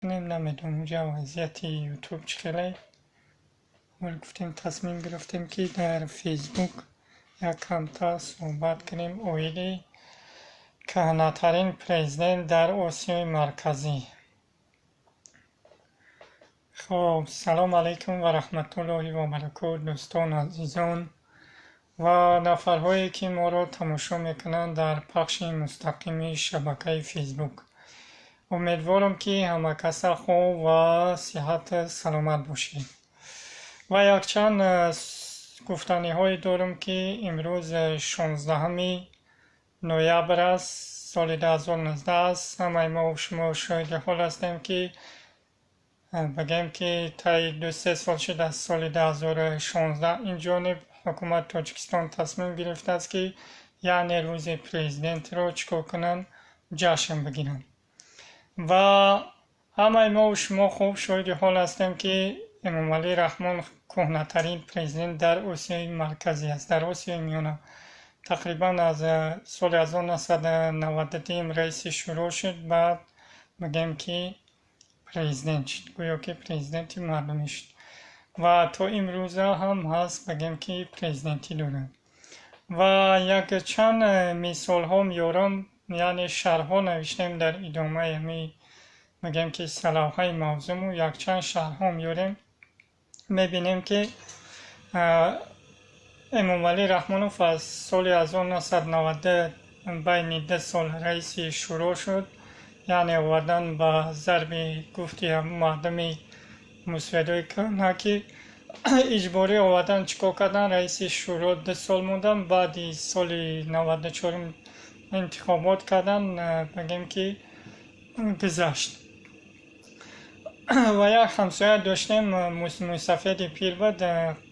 نمیدونم اونجا وضعیت یوتیوب چخیله، ولی گفتیم تصمیم گرفتیم که در فیسبوک یک کمتر صحبت کنیم. اویلی کهنه‌ترین پرزیدنت در آسیای مرکزی. خب سلام علیکم و رحمت الله و برکاته دوستان عزیزان و نفرهایی که ما را تماشا میکنند در پخش مستقیم شبکه فیسبوک. امیدوارم که همه کس خوب و صحت سلامت باشید. و یک چند گفتنی های دارم که امروز 16 نوامبر است، سال 2019 است. همه ما و شما شاهد حال هستیم که بگیم که تا 2-3 سال شد از سال 2016 این جانب حکومت تاجیکستان تصمیم گرفته است که یعنی روز پرزیدنت را چکار کنن، جشن بگیرن. و همه ما و شما خوب شاهد حال هستیم که امامعلی رحمان کهنه‌ترین پرزیدنت در آسیای مرکزی است، در آسیای میانه. تقریبا از سال 1992 رئیس شروع شد، بعد بگیم که پرزیدنت شد، گویا که پرزیدنت مردمی شد و تا امروز هم هست بگیم که پرزیدنتی داره. و یک چند مثال ها میارم، یعنی شرح ها نوشتیم در ادامه همی بگیم که صلاح های موضوع و یک چند شرح ها میاریم. میبینیم که امامعلی رحمانوف از سال 1990 بین 2 سال رئیس شروع شد، یعنی آوردن به ضرب گفتی مردم مسودای کنه که اجباری آوردن چکار کردن، رئیس شروع 2 سال موندن، بعد سال 94 انتخابات کردن، بگیم که گذشت. و یک همسایه داشتیم موسفید پیر بود،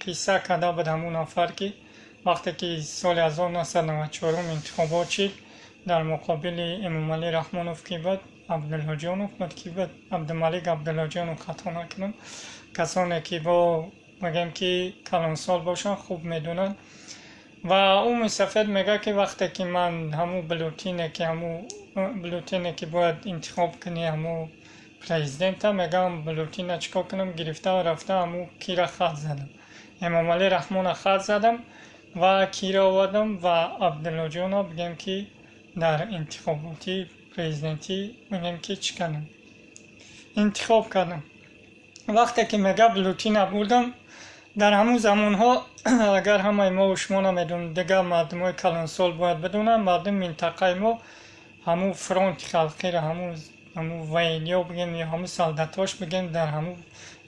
قصه کرده بود همون نفر که وقتی که سال 1994 انتخابات شد در مقابل امامعلی رحمانوف که بود، عبدالله جانوف بود که بود، عبدالملک عبدالله جانوف خطا نکنم، کسانی که با میگم که کلانسال باشن خوب میدونن. و اون موسفید میگه که وقتی که من همون بلوتینه که باید انتخاب کنی همون پرزیدنت، میگم بلوتین چکار کنم، گرفته و رفته همون کی را خط زدم، امامعلی رحمان خط زدم و کی را آوردم و عبدالله جان بگم که در انتخاباتی پرزیدنتی بگم که چی کنم، انتخاب کردم. وقتی که میگه بلوتین بردم، در همون زمان ها اگر همه ما و شما نمیدونم، دیگه مردم های کلانسال باید بدونن، مردم منطقه ما همون فرانت خلقی را همون ویلیا بگیم یا همون سلدتاش بگیم در همون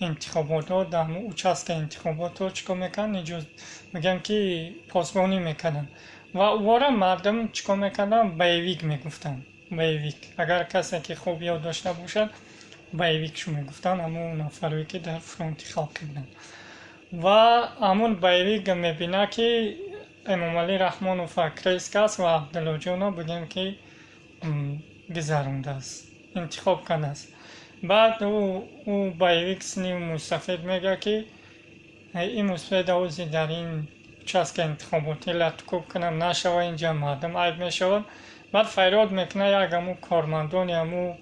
انتخابات ها، در همون اوچسک انتخابات ها چکا میکنن، اجاز بگیم که پاسبانی میکنن و وارا مردم چکا میکنن، بیویک میگفتن. بیویک اگر کسی که خوب یاد داشته باشد بیویک شو میگفتن، همون نفروی که در فرانت خلقی بودن. و همون بیویک میبینه که امامعلی رحمانوف کریسک است و عبدالله جانا بگیم که گذرانده است، انتخاب کرده است. بعد او بیویک سنی مستفید میگه که این مستفید اوزی در این چسک انتخاباتی لطکوب کنم نشوه، اینجا مردم عیب میشود. بعد فریاد میکنه یک همون کارمندان همون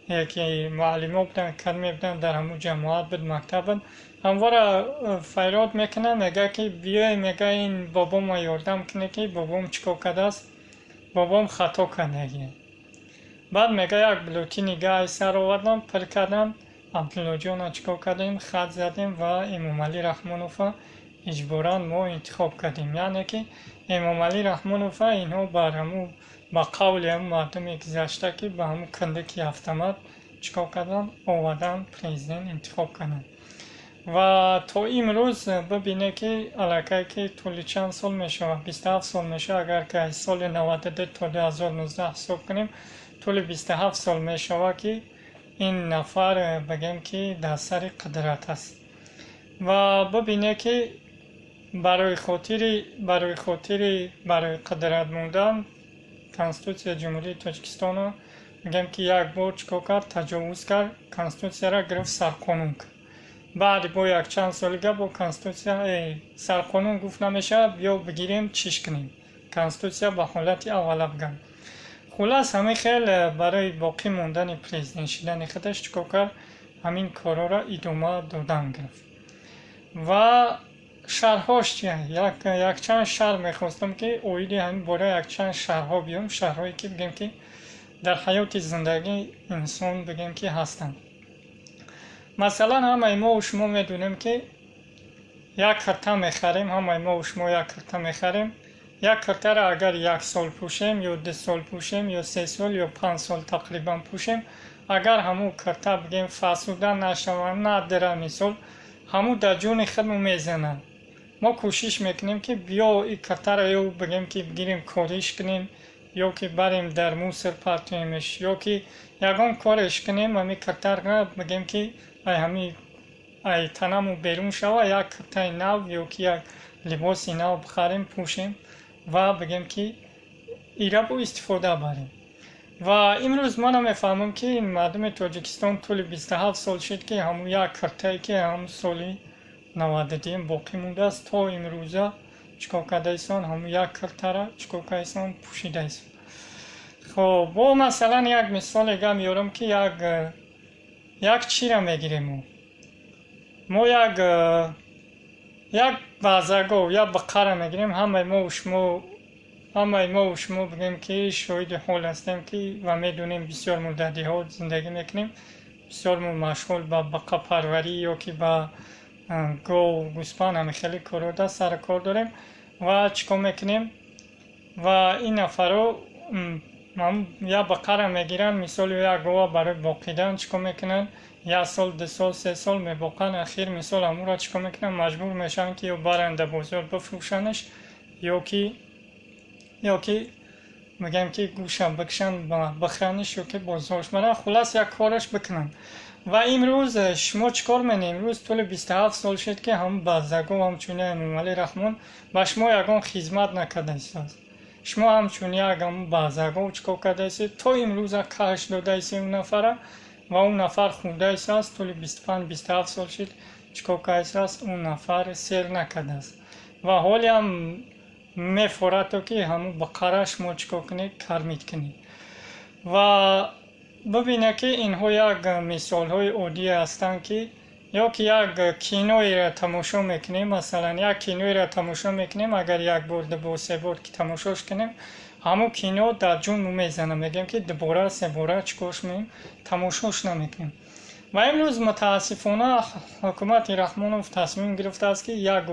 یکی معلم ها بودن، کلمه بودن در همون جماعت بود، مکتب بود، همواره فریاد میکنه، میگه که بیای، میگه این بابام ما یاردم کنه که بابام چکار کرده است، بابام خطا کنه. بعد میگه یک بلوتین گای سر آوردم پر کردم، عبدالله جان چکار کردیم، خط زدیم و امامعلی رحمانوف اجبارا ما انتخاب کردیم. یعنی که امامعلی رحمانوف اینها بر همون با قول همون مردم گذشته که به همون کندکی هفتمت چکار کردن، آوردن پرزیدنت انتخاب کردن. و تا امروز ببینه که علاقه که طول چند سال میشه، 27 سال میشه، اگر که سال 92 تا 2019 حساب کنیم طول 27 سال میشه که این نفر بگیم که در سر قدرت است. و ببینه که برای قدرت موندن کنستیتوسیون جمهوری تاجیکستان بگیم که یک بار چکار کرد، تجاوز کرد، کنستیتوسیون را گرفت سرقانون کرد. بعد با یک چند سالگه با کنستیتوسیون سرقانون گفت نمیشه، بیا بگیریم چیش کنیم، کنستیتوسیون به حالت اول بگم. خلاص همین خیلی برای باقی موندن پرزیدنت شدن خودش چیکار کرد؟ همین کارا را ادامه دادن گرفت. و شهرهاش چیه؟ یک چند شهر میخواستم که اویدی همین باره یک چند شهرها بیام، شهرهایی که بگیم که در حیات زندگی انسان بگیم که هستند. مثلا همه ما و شما میدونیم که یک کرته میخریم، همه ما و شما یک کرته میخریم. یک کرته را اگر 1 سال پوشیم یا 2 سال پوشیم یا 3 سال یا 5 سال تقریبا پوشیم، اگر همون کرته بگیم فاسوده نشوند نداره مثال همون در جون خودمون میزنن. ما کوشش میکنیم که بیا این کرته را یا بگیم که بگیریم کاریش کنیم یا که بریم در موسر پرتیمش یا که یگان کارش کنیم همین کرته را بگیم که همین ای تنمو بیرون شوه یک کرته نو یا که یک لباس نو بخریم پوشیم و بگیم که ایره با استفاده بریم. و امروز من میفهمم که این مردم تاجیکستان طول 27 سال شد که همون یک کرته که هم سالی 92 باقی مونده است تا امروزه چکار کرده ایسان همون یک کرته را چکار کرده ایسان پوشیده ایسان. خب با مثلا یک مثال اگه میارم که یک چی را میگیریم ما یک بازگو یا بقره میگیریم همه ما و شما بگیم که شاید حال هستیم که و میدونیم بسیار مدتی ها زندگی میکنیم بسیار مشغول با بقه پروری یا که با گو گوسپان همه خیلی کار سر کار داریم و چیکار میکنیم و این نفرو یا بقره میگیرن مثال یا گوه برای باقیدن چیکار میکنن 1 سال 2 سال 3 سال میباقن اخیر مثال همون را چیکار میکنن مجبور میشن که یا برنده بازار بفروشنش یا که میگم که گوشم بکشن بخرنش یا که بازارش برن خلاص یک کارش بکنن. و امروز شما چیکار میکنین؟ امروز طول 27 سال شد که هم بازگو همچونه امامعلی رحمان با شما یگان خدمت نکرده است. شما همچونه یگان بازگو چیکار کرده است تا امروز کاش داده است اون نفره و اون نفر خونده است طول 25-27 سال شد چیکار کرده است اون نفر سیر نکرده است و حالی هم میفورد که همون بقره شما چیکار کنید کار میکنید. و ببینه که اینها یک مثال های عادی هستند که یا که یک کینوی را تماشا میکنیم مثلا یک کینوی را تماشا میکنیم اگر یک بار 2 بار 3 بار که تماشاش کنیم همون کینو در جون میزنه میگیم که 2 بار 3 بار چیکارش میکنیم تماشاش نمیکنیم. و امروز متاسفانه حکومت رحمانوف تصمیم گرفته است که یک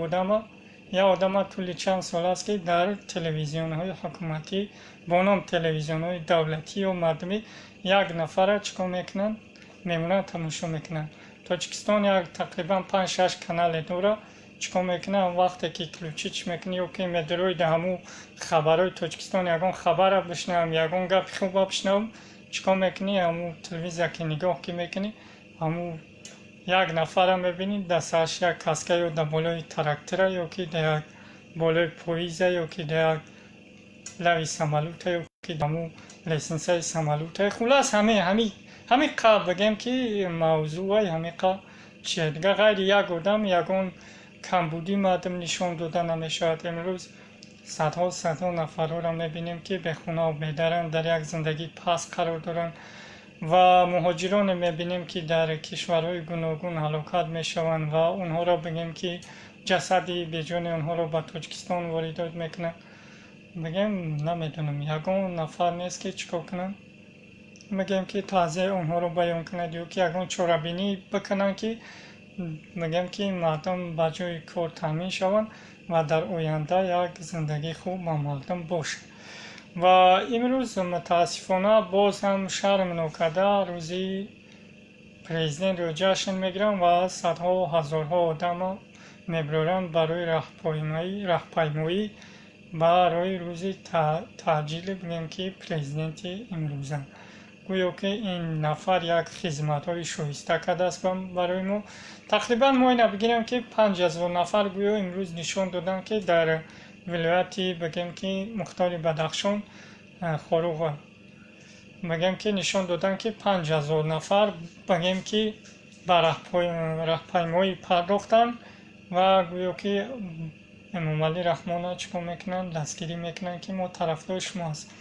آدم طول چند سال است که در تلویزیون های حکومتی با نام تلویزیون های دولتی و مردمی یک نفر چیکار میکنن میمونن تماشا میکنن. تاجیکستان یک تقریبا 5-6 کانال داره چیکار میکنن وقتی که کلوچیچ میکنی و که میدروی ده همو خبرهای تاجیکستان یگان خبر بشنوم یگان گپ خوب بشنوم چیکار میکنی همو تلویزیون که نگاه که میکنی همو یک نفر میبینید دستش یک کاسکه یا در بالای تراکتور یا که در یک بالای پویزه یا که در یک لوی سمالوته یا که در لیسنسه سمالوته خلاص همین قبل بگیم که موضوع همین قبل چیه دیگه غیر یک آدم یگان کمبودی مردم نشان داده نمیشود. امروز صدها نفر را میبینیم که به خونه و بیدرن در یک زندگی پس قرار دارن و مهاجران میبینیم که در کشورهای گوناگون هلاکت میشوند و اونها را بگیم که جسدی بیجان اونها را به تاجیکستان واردات میکنن بگیم نمیدونم یگان نفر نیست که چیکار کنن بگیم که تازه اونها را بیان کنند یا که یگان چاره‌بینی بکنن که بگیم که مردم به جای کار تامین شوند و در آینده یک زندگی خوب با مردم باشه. و امروز متاسفانه باز هم شرم ناکرده روزی پرزیدنت رو جشن میگیرن و صدها و هزارها آدم میبرن برای راهپیمایی برای روزی تعجیل بگیم که پرزیدنت امروزه گویا که این نفر یک خدمت های شایسته کرده است برای ما. تقریبا ما اینو بگیریم که 5000 نفر گویا امروز نشان دادن که در ولایتی بگیم که مختار بدخشان خاروغ بگیم که نشان دادن که 5000 نفر بگیم که به راهپیمایی پرداختن و گویا که امامعلی رحمان چیکار میکنن دستگیری میکنن که ما طرفدار شما هست.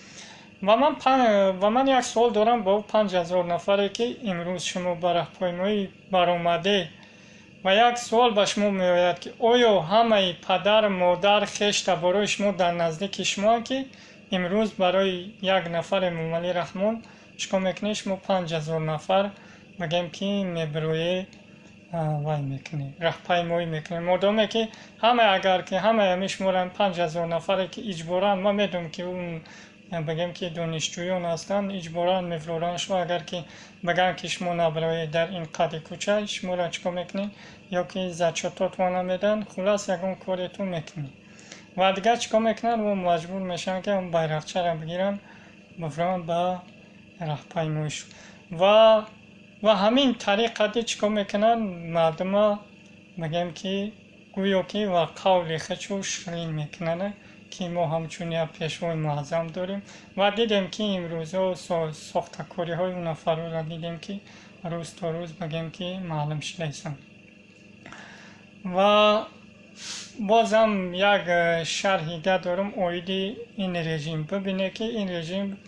و من یک سوال دارم با 5000 نفره که امروز شما به راهپیمایی برآمده و یک سوال به شما میآید که آیا همه پدر مادر خشت برای شما در نزدیک شما که امروز برای یک نفر موملی رحمان چکار میکنی؟ شما 5000 نفر بگیم که میبروی وای میکنی راهپیمایی میکنی. مادامی که همه اگر که همه میشمارن 5000 نفره که اجبارا ما میدونم که اون بگیم که دانشجویان هستن اجبارا میفرورن شما اگر که بگن که شما نبرای در این قد کوچه شما را چکار میکنی یا که زچاتات وانا میدن خلاص یکون کارتون میکنی و دیگر چکار میکنن و مجبور میشن که اون بیرقچه را بگیرن بفران به راهپیماییش و همین طریقه چکار میکنن مردم ها بگیم که گویا که و قول خودشو شیرین میکنن که ما همچون یک پیشوای معظم داریم و دیدیم که امروزها ساختکاری های اون نفر را دیدیم که روز تا روز بگیم که معلوم شده ایستن. و بازم یک شرحیگه دارم اویدی این رژیم ببینه که این رژیم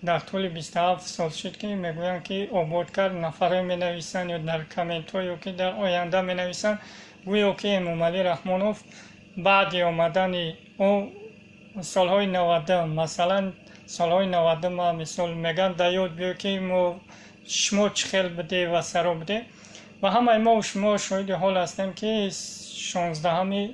در طول 27 سال شد که میگویم که آباد کرد نفره می نویسن یا در کامنت های که در آینده می نویسن گویا که امامعلی رحمانوف بعد آمدن او سالهای 90 مثلا سالهای 90 ما مثال میگن در یاد بیو که ما شما چخیل بده و سرا بده و همه ما و شما شاید حال هستیم که 16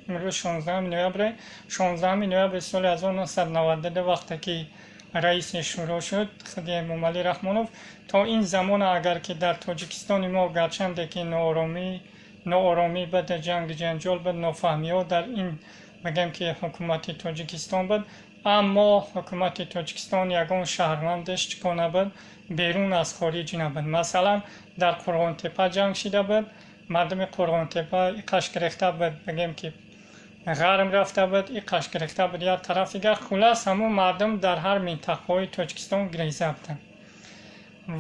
امروز 16 نوامبر 16 نوامبر سال 1992 وقتی که رئیس شورا شد خود امامعلی رحمانوف تا این زمان اگر که در تاجیکستان ما گرچند که ناآرامی بود جنگ جنجال بود نافهمی ها در این بگم که حکومت تاجیکستان بود اما حکومت تاجیکستان یگان شهروندش چکا نبود بیرون از خارج نبود. مثلا در قرغان تپه جنگ شده بود مردم قرغان تپه قش گرفته بود بگم که غرم رفته بود این قش گرفته بود یا طرف دیگر خلاص همون مردم در هر منطقه های تاجیکستان گریزه بودن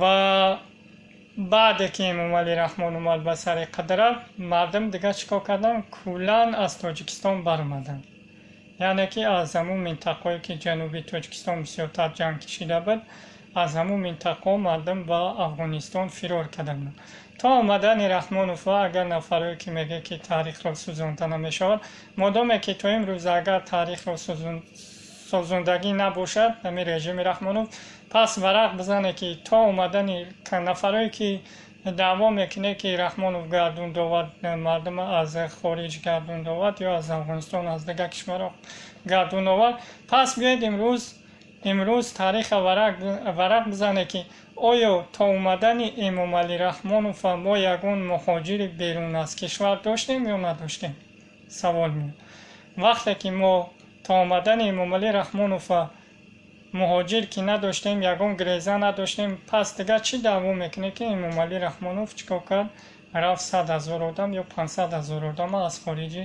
و بعد که امامعلی رحمان اومد به سر قدرت مردم دیگه چیکار کردن کلا از تاجیکستان برآمدن یعنی که از همون منطقه‌ای که جنوبی تاجیکستان بسیارتر جنگ کشیده بود از همون منطقه مردم با افغانستان فرار کردن تا آمدن رحمانوف اگر نفرایی که میگه که تاریخ را سوزانده نمیشود مادامی که تو امروز اگر تاریخ را سوزاندگی نباشد همین رژیم رحمانوف پس ورق بزنه که تا آمدن نفرایی که دعوا میکنه که رحمانوف گردون داود مردم از خارج گردون داود یا از افغانستان از دیگر کشورها گردون داود پس بیاید امروز تاریخ ورق بزنه که آیا تا اومدن امامعلی رحمانوف ما یگان مهاجر بیرون از کشور داشتیم یا نداشتیم؟ سوال میاد. وقتی که ما تا اومدن امامعلی رحمانوف مهاجر که نداشتیم یگان گریزه نداشتیم پس دیگه چی دعوا میکنه که امامعلی رحمانوف چیکار کرد رفت 100,000 آدم یا 500,000 آدم از خارج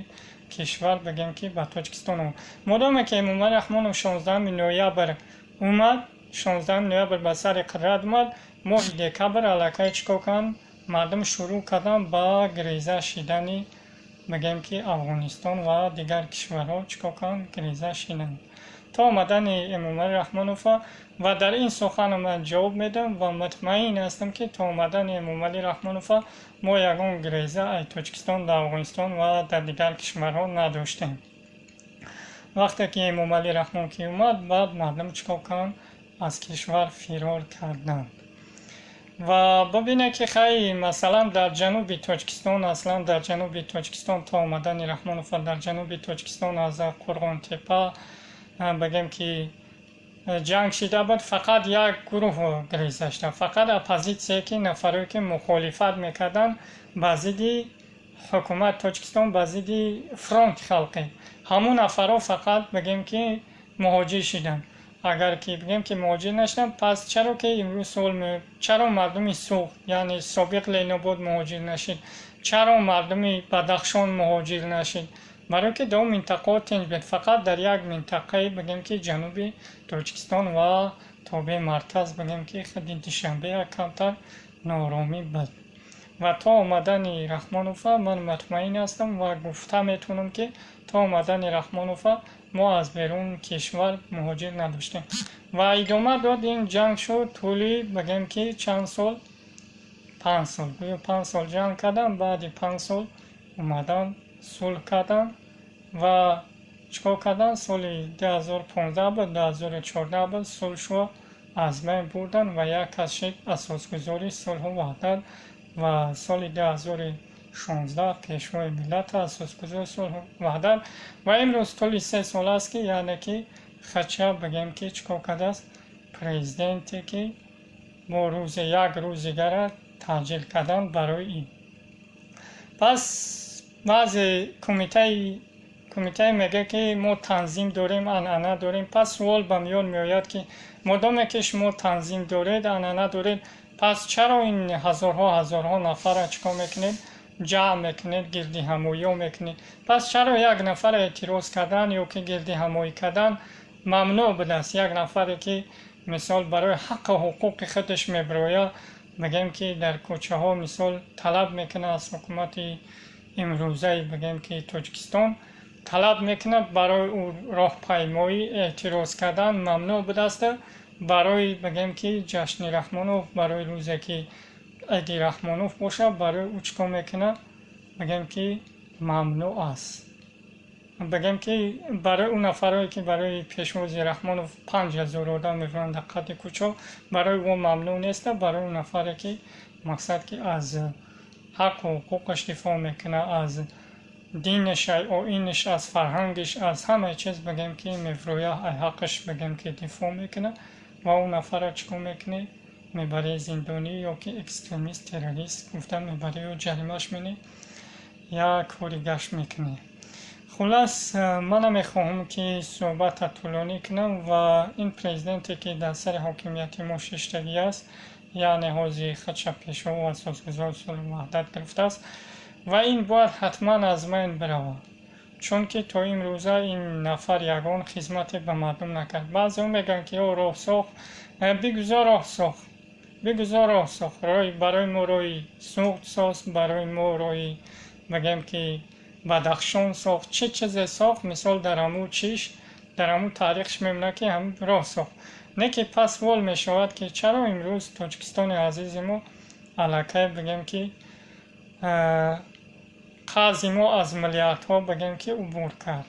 کشور بگیم که به تاجیکستان اومد مادامی که امامعلی رحمانوف 16 نوامبر اومد 16 نوامبر به سر قدرت اومد ماه دکبر علاقه چیکار کردن مردم شروع کردن با گریزه شدن بگیم که افغانستان و دیگر کشورها چیکار کردن گریزه شدن تا آمدن امامعلی رحمانوف و در این سخن من جواب میدم و مطمئن هستم که تا آمدن امامعلی رحمانوف ما یگان گریزه ای تاجیکستان در افغانستان و در دیگر کشورها نداشتیم. وقتی که امامعلی رحمان که اومد بعد مردم چیکار کردن از کشور فرار کردن و ببینه که خیلی مثلا در جنوب تاجیکستان اصلا در جنوب تاجیکستان تا آمدن رحمانوف در جنوب تاجیکستان از قرغان تپه بگیم که جنگ شده بود فقط یک گروه گریزه شده فقط اپوزیسیون که نفرایی که مخالفت میکردن با ضد حکومت تاجیکستان با ضد فرانت خلقی همون نفرها فقط بگیم که مهاجر شدن اگر که بگیم که مهاجر نشدن پس چرا که امروز سوال چرا مردمی سوخت یعنی سابق لیناباد مهاجر نشد چرا مردمی بدخشان مهاجر نشد برای که دو منطقه تنج بود فقط در یک منطقه بگیم که جنوبی تاجیکستان و تابع مرکز بگیم که خود دوشنبه کمتر نارامی بود و تا آمدن رحمانوفا من مطمئن هستم و گفته میتونم که تا آمدن رحمانوفا ما از بیرون کشور مهاجر نداشتیم و ادامه داد. این جنگ شد طولی بگیم که چند سال، 5 سال جنگ کردن. بعد 5 سال اومدن صلح کردن و چکار کردن؟ سال 2015 بود 2014 بود صلح شد، از بین بردن و یک از اساسگذاری صلح و وحدت و سال 2016 پیشوای ملت اساسگذار صلح و وحدت و امروز طول 3 سال است که یعنی که خچه بگیم که چکار کرده است پریزیدنتی که با یک روز دیگر تعجیل کردن برای این. پس بعضی کمیته میگه که ما تنظیم داریم، انعنه داریم. پس سوال به میان میآید که مادامی که شما تنظیم دارید، انعنه دارید، پس چرا این هزارها نفر را چکار میکنید؟ جمع میکنید، گردی همایی میکنید. پس چرا یک نفر اعتراض کردن یا که گردی همایی کردن ممنوع بوده است؟ یک نفری که مثال برای حق و حقوق خودش میبراید، بگیم که در کوچه ها مثال طلب میکنه از حکومت امروزه بگیم که تاجیکستان طلب میکنه برای او راهپیمایی اعتراض کردن ممنوع بوده است. برای بگیم که جشن رحمانوف، برای روزی که عید رحمانوف باشه، برای او چکار میکنه؟ بگیم که ممنوع است. بگیم که برای اون نفرهایی که برای پیشواز رحمانوف 5000 آدم میفرند در قد کوچه، برای او ممنوع نیست. برای اون نفری که مقصد که از حق و حقوقش دفاع میکنه، از دینش، آیینش، از فرهنگش، از همه چیز بگیم که میفرویه حقش بگیم که دفاع میکنه و اون نفر چکار میکنه؟ میبره زندانی یا که اکستریمیست تروریست گفته میبره و جریمهش مینه یا کوریگش میکنه. خلاص من میخواهم که صحبت طولانی کنم و این پریزیدنتی که در سر حاکمیت ما ششتگی است، یعنی حاضی خدشه پیشوا و اساسگذار صلح و وحدت گرفته است و این باید حتما از من برود، چون که تا این روزه این نفر یگان خدمت به مردم نکرد. بعضی هم میگن که راه ساخت، بگذار راه ساخت، برای ما رای سوخت ساخت، برای ما رای بگیم که بدخشان ساخت، چه چیزی ساخت. مثال در همون چیش در همون تاریخش میمونه که هم راه ساخت. نه که پس وال میشود که چرا امروز تاجیکستان عزیز ما علاقه بگیم که قرض ما از میلیاردها بگیم که عبور کرد،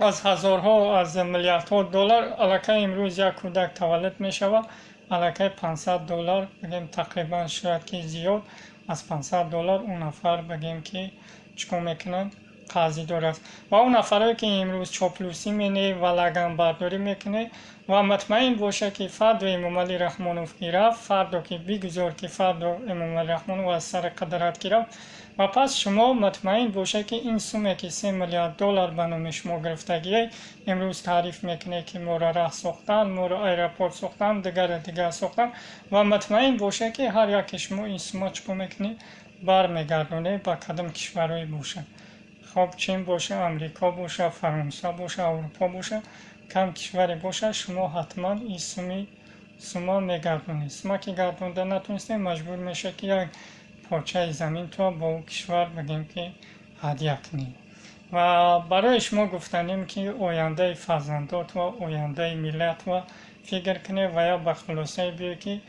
از هزارها، از میلیاردها دلار. علاقه امروز یک کودک تولد میشود، علاقه 500 دلار بگیم تقریبا شاید که زیاد، از 500 دلار اون نفر بگیم که چکار میکنن؟ قاضی دارد. و اون نفرهایی که امروز چاپلوسی مینه و لگن برداری میکنه و مطمئن باشه که فرد امامعلی رحمانوف گرفت، فرد که بگذار که فرد امامعلی رحمانوف از سر قدرت گرفت و پس شما مطمئن باشه که این سومی که 3 میلیارد دلار به نام شما گرفتگیه امروز تعریف میکنه که ما را راه ساختن، ما را ایرپورت ساختن، دیگر ساختن و مطمئن باشه که هر یک شما این سوم چکار میکنه؟ برمیگردونه به کدام کشورهای باشه. خب چین باشه، امریکا باشه، فرانسه باشه، اروپا باشه، کم کشوری باشه، شما حتما این سوما میگردونید. سوما که گردونده نتونسته مجبور میشه که یک پارچه زمین تو با اون کشور بگیم که هدیه کنید. و برای شما گفتنیم که آینده فرزندات و آینده ملت و فکر کنه و یا به خلاصه بیه که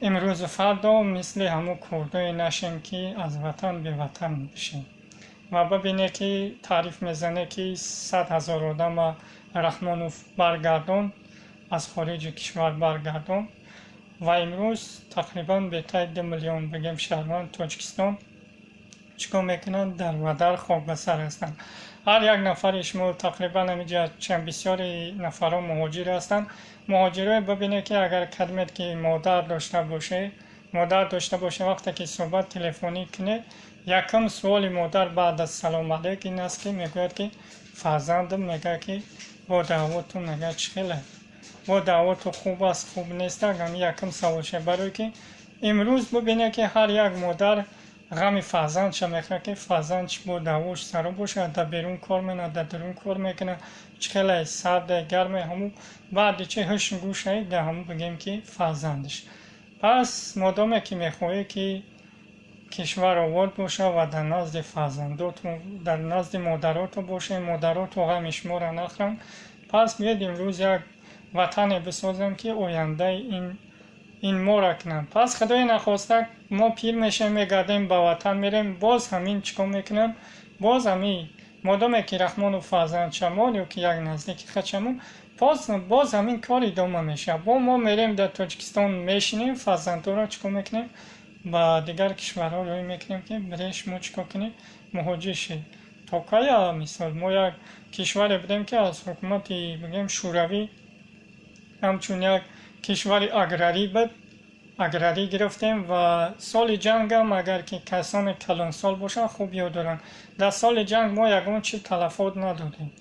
امروز فردا مثل همون کردای نشیم که از وطن به وطن بشیم و ببینه که تعریف میزنه که 100,000 آدم رحمانوف برگردون از خارج کشور برگردون و امروز تقریبا بهتر 2 میلیون بگیم شهروند تاجیکستان چکار میکنن؟ در و در خاک بسر هستن. هر یک نفر شما تقریبا همینجا چند بسیاری نفرها مهاجر هستن. مهاجره ببینه که اگر کدمت که مادر داشته باشه وقتی که صحبت تلفنی کنه یکم سوال مادر بعد از سلام علیک این است که میگوید که فرزندم میگه که با دعوتون میگه چخیله، با دعوت خوب است خوب نیست، اگر یکم سوال شه. برای که امروز ببینه که هر یک مادر غم فرزند چه میخواد که فرزندش با دعوتش سر باشه، در بیرون کار میکنه، در درون کار میکنه، چخیله سرد گرم همون بعد چه هش گوشه در همون بگیم که فرزندش. پس مادامی که میخواه که کشور آباد باشه و در نزد فرزنداتون، در نزد مادراتون باشه، مادرات واقعا میشماره نخرن. پس بیاید امروز یک وطن بسازم که آینده این ما را کنم. پس خدای نخواسته ما پیر میشیم میگردیم به وطن میریم، باز همین چیکار میکنم، باز همین مادامی که رحمان و فرزند شمال یا که یک نزدیک خدشمون، باز همین کار ادامه میشه. با ما میریم در تاجیکستان میشینیم، فرزندها را چیکار میکنیم، با دیگر کشورها روی میکنیم که برایش ما چیکار کنیم، مهاجر شیم. تا که مثال ما یک کشور بودیم که از حکومت بگیم شوروی همچون یک کشور اگراری گرفتیم و سال جنگ هم اگر که کسان کلان سال باشن خوب یاد دارن، در سال جنگ ما یگان چی تلفات ندادیم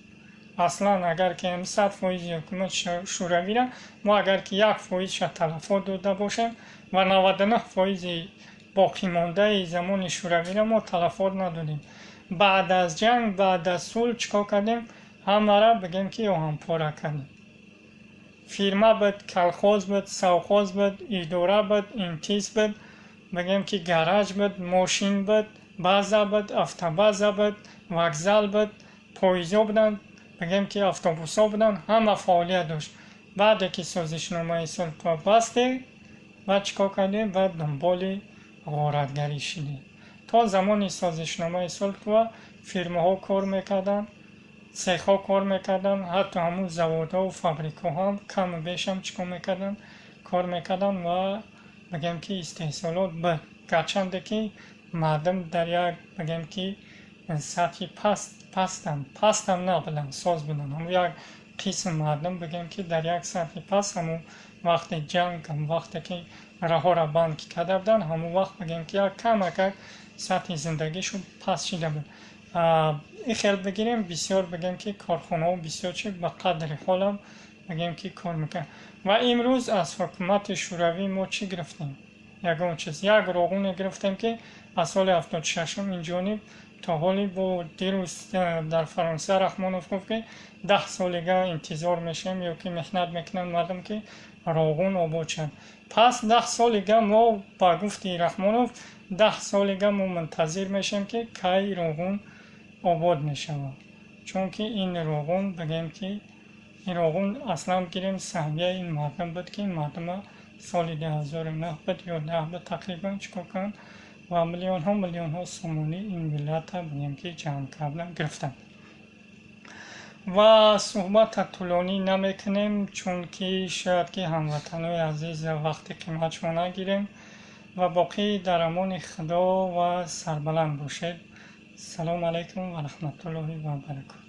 اصلا. اگر که 100% حکومت شوروی را ما اگر که 1% تلفات داده باشیم و 99% باقی مانده زمان شوروی را ما تلفات ندادیم. بعد از جنگ، بعد از صلح چیکار کردیم؟ همه را بگیم که هم پاره کردیم. فیرما بود، کلخوز بود، سوخوز بود، اداره بود، انتیز بود، بگیم که گراج بود، ماشین بود، بازا بود، افتابازا بود، وокزال بود، پاییزا بودن، بگیم که افتابوسا بودن، همه فعالیت داشت. بعد که سازشنامه صلح بسته و چیکار کردیم؟ و دنبال غارتگری شدیم. تا زمان سازشنامه صلح فیرماها کار میکردن، سیخا کار میکردن، حتی همون زوادها و فابریکا هم کم و بیش هم چیکار میکردن؟ کار میکردن و بگیم که استحصالات بود. گرچنده که مردم در یک بگیم که سطح پست هم نه بلند ساز بودن، همون یک قسم مردم بگیم که در یک سطح پست، همون وقت جنگ، هم وقتی که راه را بند کرده بودن، همون وقت بگیم که یک کم سطح زندگیشون پست شده بود. این خیال بگیریم بسیار بگیم که کارخانه ها بسیار چه به قدر حالم بگیم که کار میکنن. و امروز از حکومت شوروی ما چی گرفتیم؟ یگان چیز، یک روغون گرفتیم که از سال 76 این جانب تا حالی با دیروز در فرانسه رحمانوف گفت که 10 سالگه انتظار میشیم یا که محنت میکنن مردم که روغون آباد شد. پس 10 سالگه ما با گفتی رحمانوف 10 سالگه ما منتظر میشیم که کی روغون آباد میشود. چون که این روغون بگیم که این روغون اصلا گیریم سهمیه این مردم بود که این مردم سال 2009 بود یا 10 بود تقریبا چیکار کردن و میلیون ها سومونی این ملت بگیم که جمع کردن گرفتن. و صحبت طولانی نمیکنیم چون که شاید که هموطنای عزیز وقتی قیمتش نگیریم و باقی در امان خدا و سربلند باشید. السلام علیکم و رحمت الله و برکاته.